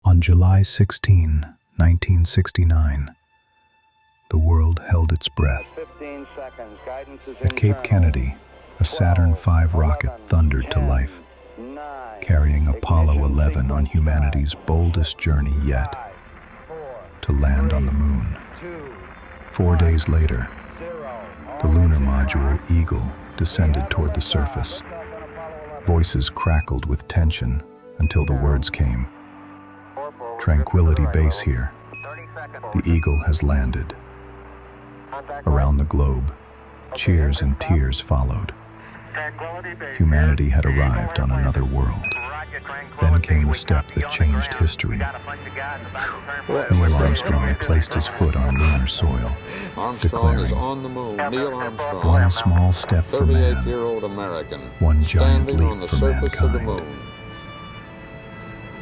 On July 16, 1969, the world held its breath. At Cape Kennedy, a Saturn V rocket thundered to life, carrying Apollo 11 on humanity's boldest journey yet, to land on the moon. 4 days later, the lunar module Eagle descended toward the surface. Voices crackled with tension until the words came. Tranquility base here. The Eagle has landed. Around the globe, cheers and tears followed. Humanity had arrived on another world. Then came the step that changed history. Neil Armstrong placed his foot on lunar soil, declaring, "One small step for man, one giant leap for mankind."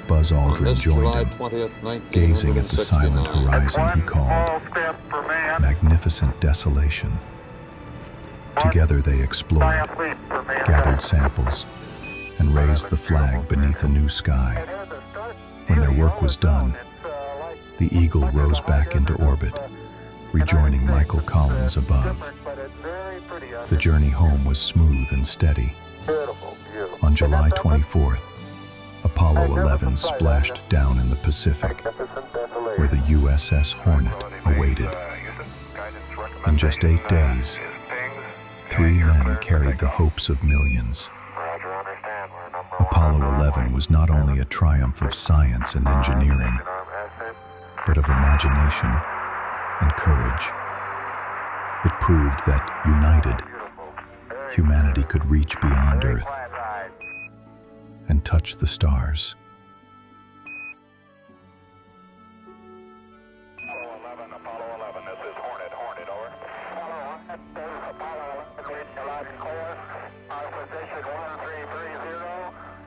Buzz Aldrin joined him, gazing at the silent horizon he called magnificent desolation. Together they explored, gathered samples, and raised the flag beneath a new sky. When their work was done, the Eagle rose back into orbit, rejoining Michael Collins above. The journey home was smooth and steady. On July 24th, Apollo 11 splashed down in the Pacific, where the USS Hornet awaited. In just 8 days, 3 men carried the hopes of millions. Apollo 11 was not only a triumph of science and engineering, but of imagination and courage. It proved that, united, humanity could reach beyond Earth and touch the stars. Apollo 11, this is Hornet, over. Apollo 11, Apollo 11, live and clear. Our position 1.